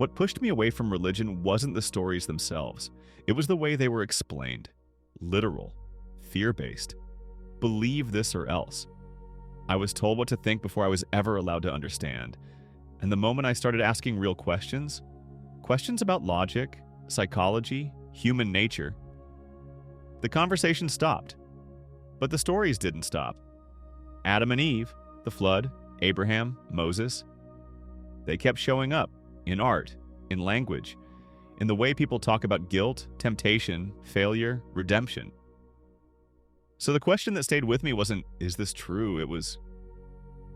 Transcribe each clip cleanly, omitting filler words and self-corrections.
What pushed me away from religion wasn't the stories themselves. It was the way they were explained. Literal. Fear-based. Believe this or else. I was told what to think before I was ever allowed to understand. And the moment I started asking real questions, questions about logic, psychology, human nature, the conversation stopped. But the stories didn't stop. Adam and Eve, the flood, Abraham, Moses, they kept showing up in art, in language, in the way people talk about guilt, temptation, failure, redemption. So the question that stayed with me wasn't, is this true? It was,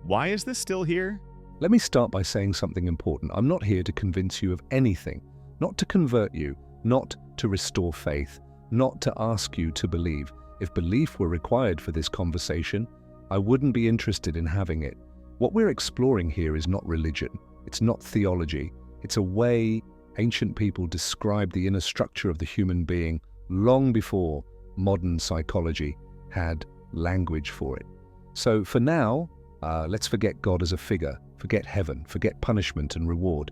why is this still here? Let me start by saying something important. I'm not here to convince you of anything, not to convert you, not to restore faith, not to ask you to believe. If belief were required for this conversation, I wouldn't be interested in having it. What we're exploring here is not religion. It's not theology. It's a way ancient people described the inner structure of the human being long before modern psychology had language for it. So for now, let's forget God as a figure, forget heaven, forget punishment and reward.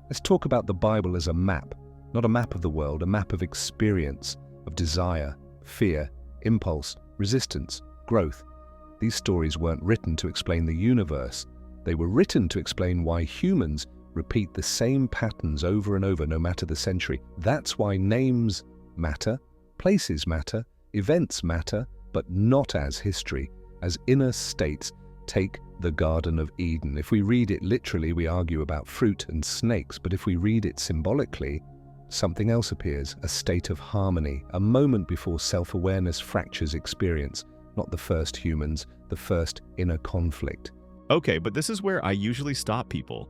Let's talk about the Bible as a map, not a map of the world, a map of experience, of desire, fear, impulse, resistance, growth. These stories weren't written to explain the universe. They were written to explain why humans repeat the same patterns over and over, no matter the century. That's why names matter, places matter, events matter, but not as history, as inner states. Take the Garden of Eden. If we read it literally, we argue about fruit and snakes, but if we read it symbolically, something else appears, a state of harmony, a moment before self-awareness fractures experience, not the first humans, the first inner conflict. Okay, but this is where I usually stop people.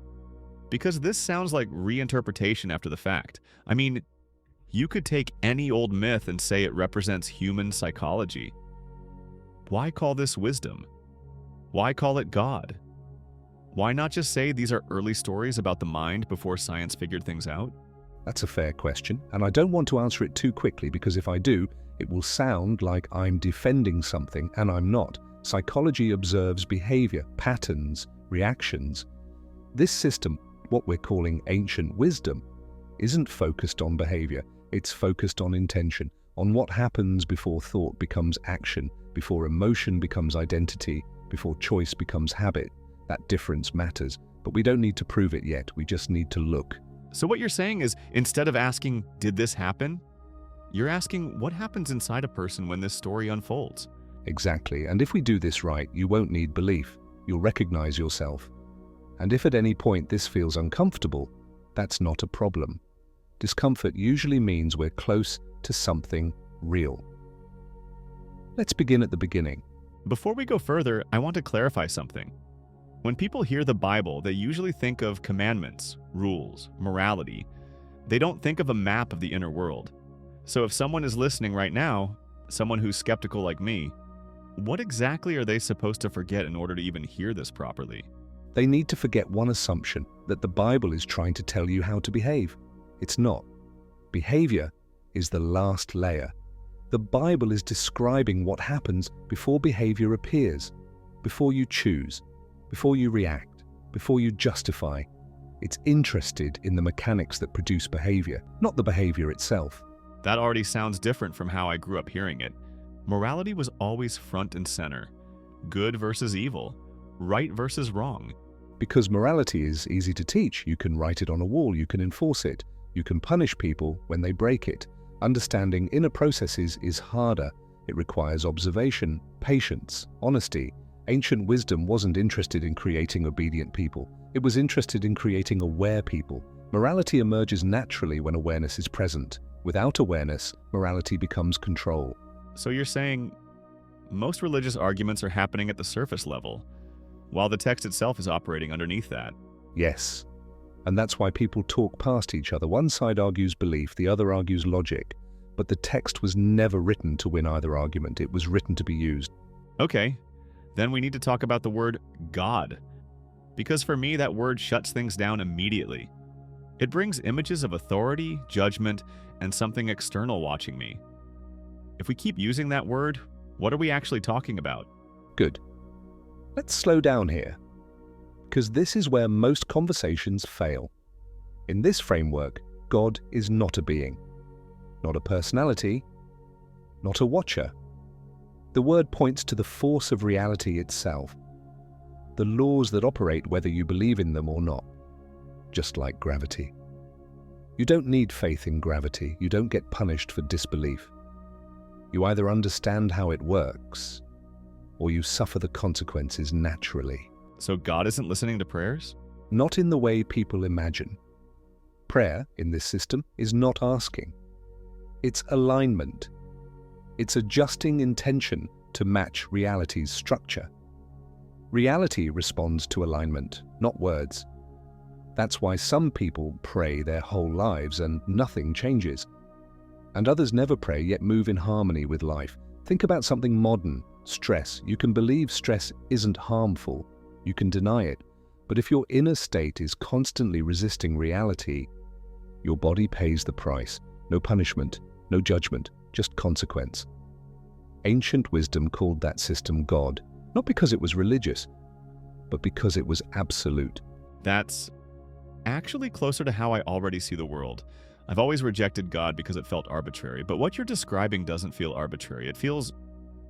Because this sounds like reinterpretation after the fact. I mean, you could take any old myth and say it represents human psychology. Why call this wisdom? Why call it God? Why not just say these are early stories about the mind before science figured things out? That's a fair question, and I don't want to answer it too quickly because if I do, it will sound like I'm defending something, and I'm not. Psychology observes behavior, patterns, reactions. This system, what we're calling ancient wisdom, isn't focused on behavior. It's focused on intention, on what happens before thought becomes action, before emotion becomes identity, before choice becomes habit. That difference matters, but we don't need to prove it yet. We just need to look. So what you're saying is, instead of asking, did this happen? You're asking, what happens inside a person when this story unfolds? Exactly, and if we do this right, you won't need belief. You'll recognize yourself. And if at any point this feels uncomfortable, that's not a problem. Discomfort usually means we're close to something real. Let's begin at the beginning. Before we go further, I want to clarify something. When people hear the Bible, they usually think of commandments, rules, morality. They don't think of a map of the inner world. So if someone is listening right now, someone who's skeptical like me, what exactly are they supposed to forget in order to even hear this properly? They need to forget one assumption, that the Bible is trying to tell you how to behave. It's not. Behavior is the last layer. The Bible is describing what happens before behavior appears, before you choose, before you react, before you justify. It's interested in the mechanics that produce behavior, not the behavior itself. That already sounds different from how I grew up hearing it. Morality was always front and center. Good versus evil. Right versus wrong. Because morality is easy to teach. You can write it on a wall, you can enforce it, you can punish people when they break it. Understanding inner processes is harder. It requires observation, patience, honesty. Ancient wisdom wasn't interested in creating obedient people. It was interested in creating aware people. Morality emerges naturally when awareness is present. Without awareness, morality becomes control. So you're saying most religious arguments are happening at the surface level, while the text itself is operating underneath that? Yes. And that's why people talk past each other. One side argues belief, the other argues logic. But the text was never written to win either argument. It was written to be used. Okay, then we need to talk about the word God. Because for me, that word shuts things down immediately. It brings images of authority, judgment, and something external watching me. If we keep using that word, what are we actually talking about? Good. Let's slow down here, because this is where most conversations fail. In this framework, God is not a being, not a personality, not a watcher. The word points to the force of reality itself, the laws that operate whether you believe in them or not, just like gravity. You don't need faith in gravity. You don't get punished for disbelief. You either understand how it works, or you suffer the consequences naturally. So God isn't listening to prayers? Not in the way people imagine. Prayer, in this system, is not asking. It's alignment. It's adjusting intention to match reality's structure. Reality responds to alignment, not words. That's why some people pray their whole lives and nothing changes. And others never pray yet move in harmony with life. Think about something modern, stress. You can believe stress isn't harmful. You can deny it. But if your inner state is constantly resisting reality, your body pays the price. No punishment, no judgment, just consequence. Ancient wisdom called that system God, not because it was religious, but because it was absolute. That's actually closer to how I already see the world. I've always rejected God because it felt arbitrary, but what you're describing doesn't feel arbitrary. It feels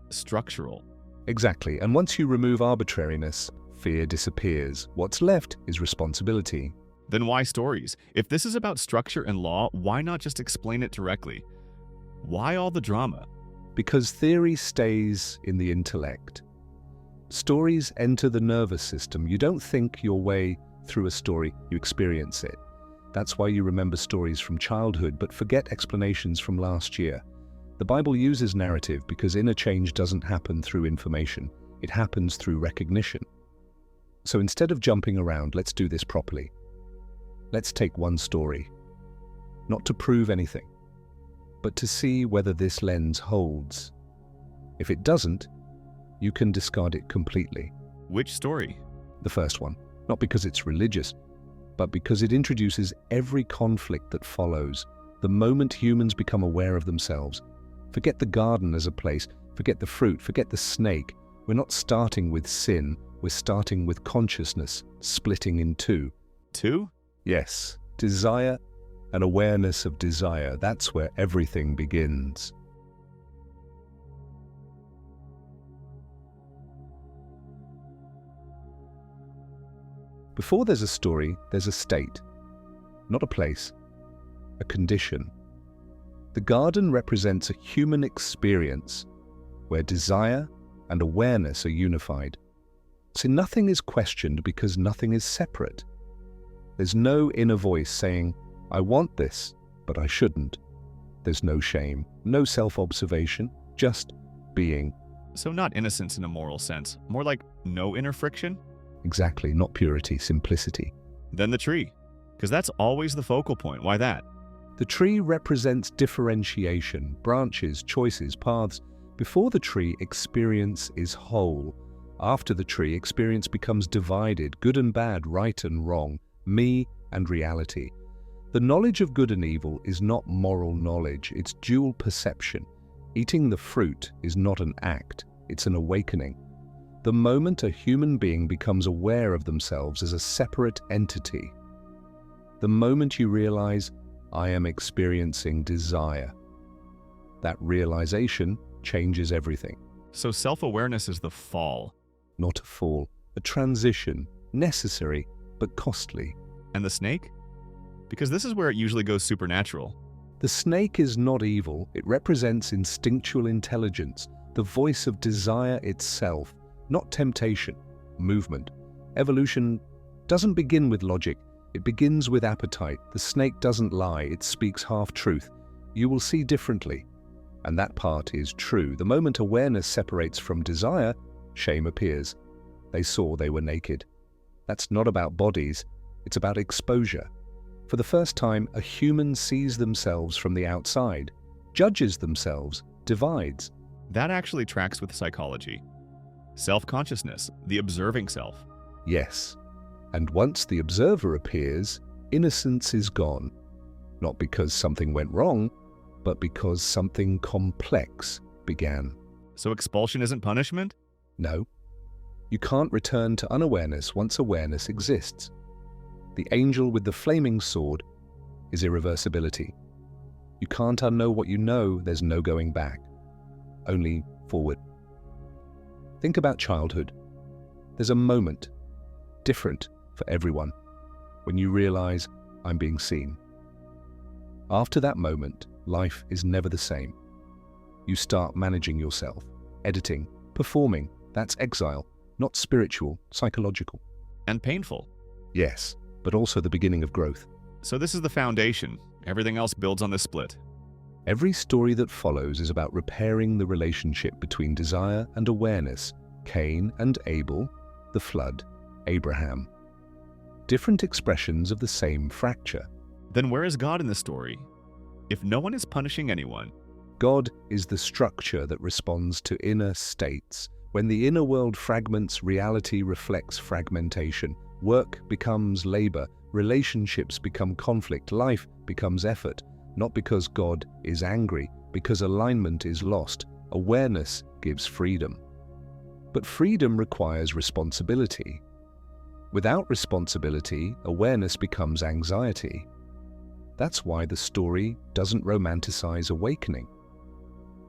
structural. Exactly, and once you remove arbitrariness, fear disappears. What's left is responsibility. Then why stories? If this is about structure and law, why not just explain it directly? Why all the drama? Because theory stays in the intellect. Stories enter the nervous system. You don't think your way through a story, you experience it. That's why you remember stories from childhood but forget explanations from last year. The Bible uses narrative because inner change doesn't happen through information. It happens through recognition. So instead of jumping around, let's do this properly. Let's take one story, not to prove anything, but to see whether this lens holds. If it doesn't, you can discard it completely. Which story? The first one, not because it's religious, but because it introduces every conflict that follows the moment humans become aware of themselves. Forget the garden as a place, forget the fruit, forget the snake. We're not starting with sin, we're starting with consciousness, splitting in two. Two? Yes, desire and awareness of desire, that's where everything begins. Before there's a story, there's a state, not a place, a condition. The garden represents a human experience where desire and awareness are unified. So nothing is questioned because nothing is separate. There's no inner voice saying, I want this, but I shouldn't. There's no shame, no self-observation, just being. So not innocence in a moral sense, more like no inner friction? Exactly, not purity, simplicity. Then the tree, because that's always the focal point. Why that? The tree represents differentiation, branches, choices, paths. Before the tree, experience is whole. After the tree, experience becomes divided, good and bad, right and wrong, me and reality. The knowledge of good and evil is not moral knowledge, it's dual perception. Eating the fruit is not an act, it's an awakening. The moment a human being becomes aware of themselves as a separate entity, the moment you realize, I am experiencing desire, that realization changes everything. So self-awareness is the fall. Not a fall, a transition, necessary but costly. And the snake? Because this is where it usually goes supernatural. The snake is not evil, it represents instinctual intelligence, the voice of desire itself, not temptation, movement. Evolution doesn't begin with logic, it begins with appetite. The snake doesn't lie, it speaks half-truth. You will see differently. And that part is true. The moment awareness separates from desire, shame appears. They saw they were naked. That's not about bodies, it's about exposure. For the first time, a human sees themselves from the outside, judges themselves, divides. That actually tracks with psychology. Self-consciousness, the observing self. Yes. And once the observer appears, innocence is gone. Not because something went wrong, but because something complex began. So expulsion isn't punishment? No. You can't return to unawareness once awareness exists. The angel with the flaming sword is irreversibility. You can't unknow what you know, there's no going back, only forward. Think about childhood. There's a moment, different for everyone, when you realize, I'm being seen. After that moment, life is never the same. You start managing yourself, editing, performing. That's exile, not spiritual, psychological. And painful. Yes, but also the beginning of growth. So this is the foundation. Everything else builds on this split. Every story that follows is about repairing the relationship between desire and awareness. Cain and Abel, the flood, Abraham. Different expressions of the same fracture. Then where is God in the story? If no one is punishing anyone, God is the structure that responds to inner states. When the inner world fragments, reality reflects fragmentation. Work becomes labor, relationships become conflict, life becomes effort. Not because God is angry, because alignment is lost. Awareness gives freedom. But freedom requires responsibility. Without responsibility, awareness becomes anxiety. That's why the story doesn't romanticize awakening.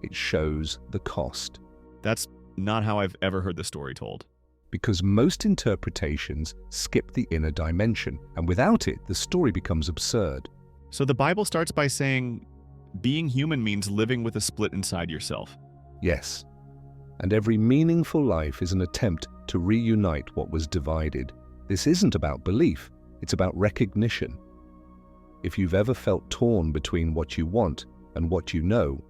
It shows the cost. that's not how I've ever heard the story told. Because most interpretations skip the inner dimension, and without it, the story becomes absurd. So the Bible starts by saying, being human means living with a split inside yourself. Yes. And every meaningful life is an attempt to reunite what was divided. This isn't about belief, it's about recognition. If you've ever felt torn between what you want and what you know,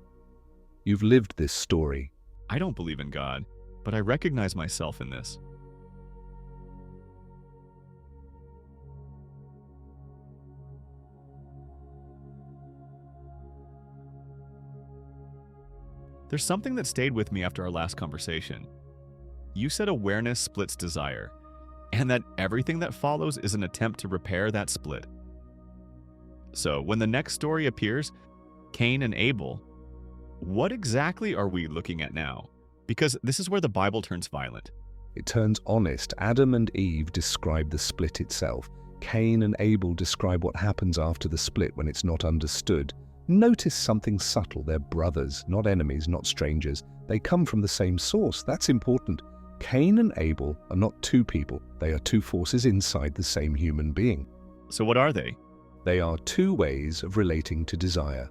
you've lived this story. I don't believe in God, but I recognize myself in this. There's something that stayed with me after our last conversation. You said awareness splits desire, and that everything that follows is an attempt to repair that split. So when the next story appears, Cain and Abel, what exactly are we looking at now? Because this is where the Bible turns violent. It turns honest. Adam and Eve describe the split itself. Cain and Abel describe what happens after the split when it's not understood. Notice something subtle. They're brothers, not enemies, not strangers. They come from the same source. That's important. Cain and Abel are not two people. They are two forces inside the same human being. So what are they? They are two ways of relating to desire.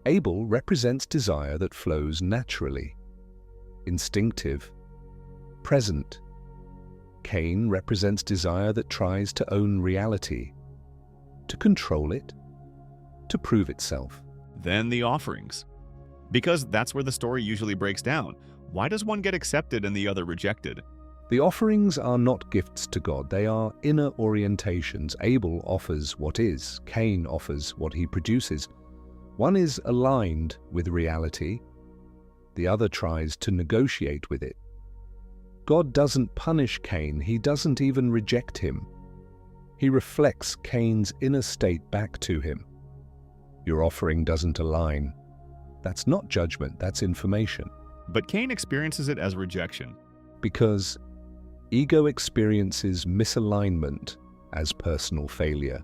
Abel represents desire that flows naturally, instinctive, present. Cain represents desire that tries to own reality, to control it, to prove itself. Then the offerings. Because that's where the story usually breaks down. Why does one get accepted and the other rejected? The offerings are not gifts to God, they are inner orientations. Abel offers what is, Cain offers what he produces. One is aligned with reality, the other tries to negotiate with it. God doesn't punish Cain, he doesn't even reject him. He reflects Cain's inner state back to him. Your offering doesn't align. That's not judgment, that's information. But Cain experiences it as rejection. Because ego experiences misalignment as personal failure.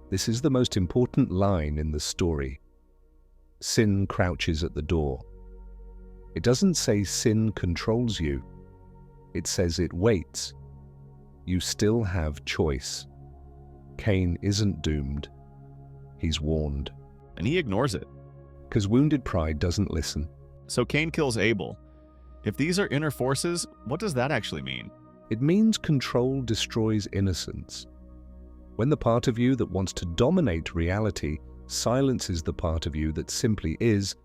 This is the most important line in the story. Sin crouches at the door. It doesn't say sin controls you. It says it waits. You still have choice. Cain isn't doomed. He's warned. And he ignores it. Because wounded pride doesn't listen. So Cain kills Abel. If these are inner forces, what does that actually mean? It means control destroys innocence. When the part of you that wants to dominate reality silences the part of you that simply is,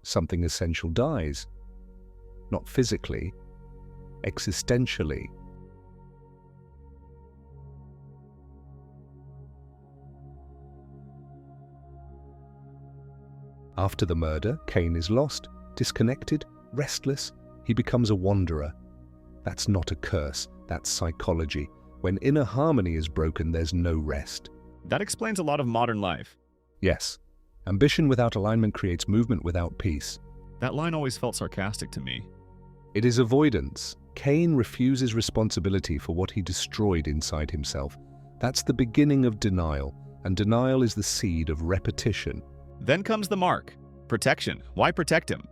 something essential dies. Not physically, existentially. After the murder, Cain is lost, disconnected, restless. He becomes a wanderer. That's not a curse, that's psychology. When inner harmony is broken, there's no rest. That explains a lot of modern life. Yes, ambition without alignment creates movement without peace. That line always felt sarcastic to me. It is avoidance. Cain refuses responsibility for what he destroyed inside himself. That's the beginning of denial. and denial is the seed of repetition. Then comes the mark. Protection. Why protect him?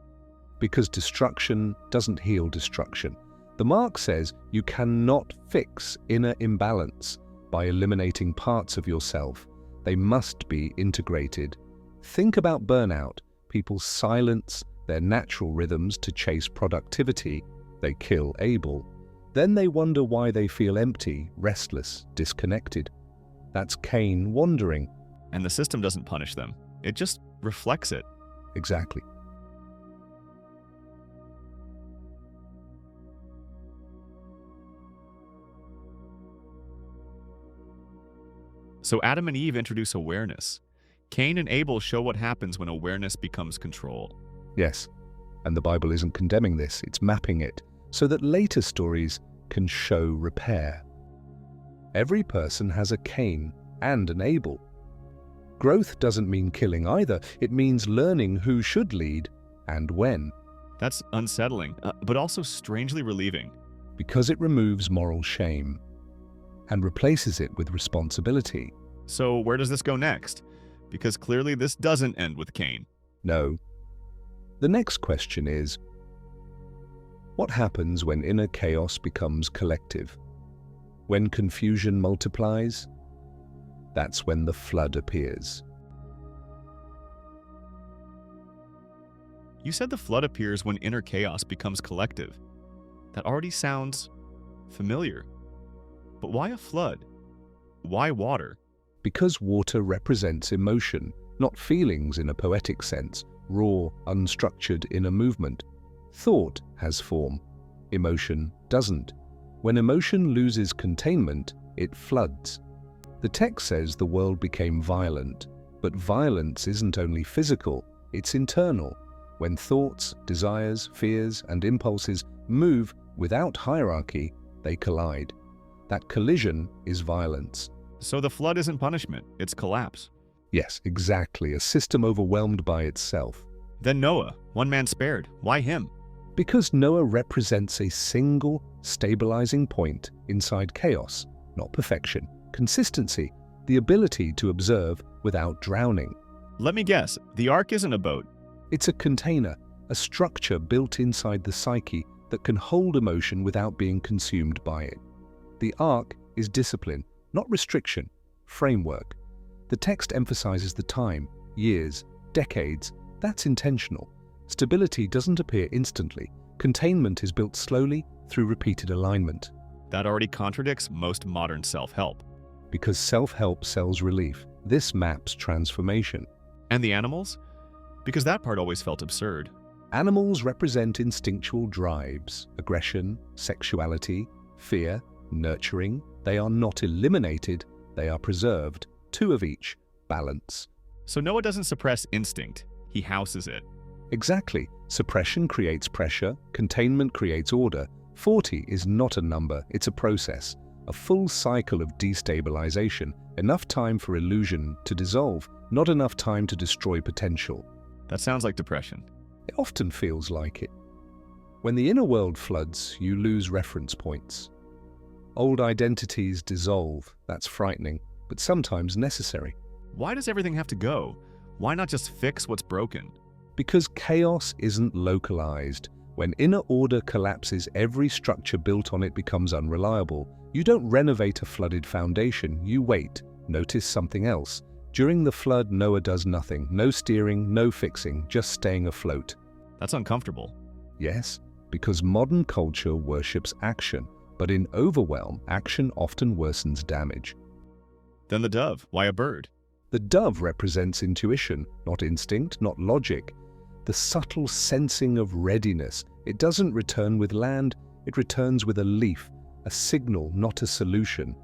Because destruction doesn't heal destruction. The mark says you cannot fix inner imbalance by eliminating parts of yourself. They must be integrated. Think about burnout. People silence their natural rhythms to chase productivity. They kill Abel. Then they wonder why they feel empty, restless, disconnected. That's Cain wandering. And the system doesn't punish them. It just reflects it. Exactly. So Adam and Eve introduce awareness. Cain and Abel show what happens when awareness becomes control. Yes, and the Bible isn't condemning this, it's mapping it so that later stories can show repair. Every person has a Cain and an Abel. Growth doesn't mean killing either, it means learning who should lead and when. That's unsettling, but also strangely relieving. Because it removes moral shame and replaces it with responsibility. So where does this go next? Because clearly this doesn't end with Cain. No. The next question is, what happens when inner chaos becomes collective? When confusion multiplies? That's when the flood appears. You said the flood appears when inner chaos becomes collective. That already sounds familiar. But why a flood? Why water? Because water represents emotion, not feelings in a poetic sense, raw, unstructured inner movement. Thought has form. Emotion doesn't. When emotion loses containment, it floods. The text says the world became violent, but violence isn't only physical, it's internal. When thoughts, desires, fears, and impulses move without hierarchy, they collide. That collision is violence. So the flood isn't punishment, it's collapse. Yes, exactly, a system overwhelmed by itself. Then Noah, one man spared. Why him? Because Noah represents a single, stabilizing point inside chaos, not perfection, consistency, the ability to observe without drowning. Let me guess, the ark isn't a boat. It's a container, a structure built inside the psyche that can hold emotion without being consumed by it. The ark is discipline, not restriction, framework. The text emphasizes the time, years, decades. That's intentional. Stability doesn't appear instantly. Containment is built slowly through repeated alignment. That already contradicts most modern self-help. Because self-help sells relief. This maps transformation. And the animals? Because that part always felt absurd. Animals represent instinctual drives, aggression, sexuality, fear, nurturing. They are not eliminated, they are preserved. Two of each, balance. So Noah doesn't suppress instinct, he houses it. Exactly. Suppression creates pressure, containment creates order. 40 is not a number, it's a process. A full cycle of destabilization, enough time for illusion to dissolve, not enough time to destroy potential. That sounds like depression. It often feels like it. When the inner world floods, you lose reference points. Old identities dissolve. That's frightening, but sometimes necessary. Why does everything have to go? Why not just fix what's broken? Because chaos isn't localized. When inner order collapses, every structure built on it becomes unreliable. You don't renovate a flooded foundation, you wait, notice something else. During the flood, Noah does nothing. No steering, no fixing, just staying afloat. That's uncomfortable. Yes, because modern culture worships action. But in overwhelm, action often worsens damage. Then the dove, why a bird? The dove represents intuition, not instinct, not logic. The subtle sensing of readiness. It doesn't return with land, it returns with a leaf, a signal, not a solution.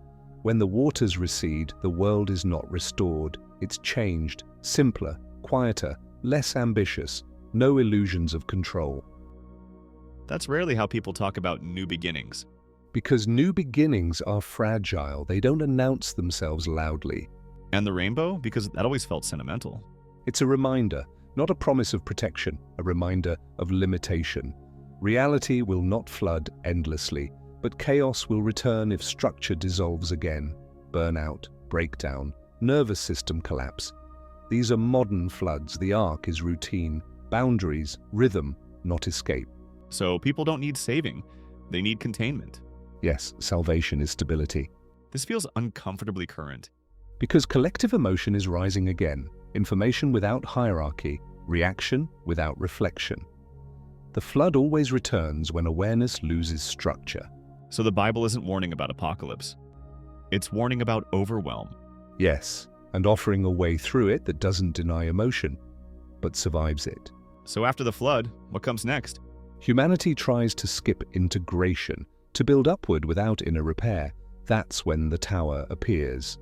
When the waters recede, the world is not restored. It's changed, simpler, quieter, less ambitious, no illusions of control. That's rarely how people talk about new beginnings. Because new beginnings are fragile, they don't announce themselves loudly. And the rainbow? Because that always felt sentimental. It's a reminder, not a promise of protection, a reminder of limitation. Reality will not flood endlessly, but chaos will return if structure dissolves again. Burnout, breakdown, nervous system collapse. These are modern floods. The arc is routine, boundaries, rhythm, not escape. So people don't need saving, they need containment. Yes, salvation is stability. This feels uncomfortably current. Because collective emotion is rising again, information without hierarchy, reaction without reflection. The flood always returns when awareness loses structure. So the Bible isn't warning about apocalypse. It's warning about overwhelm. Yes, and offering a way through it that doesn't deny emotion, but survives it. So after the flood, what comes next? Humanity tries to skip integration, to build upward without inner repair. That's when the tower appears.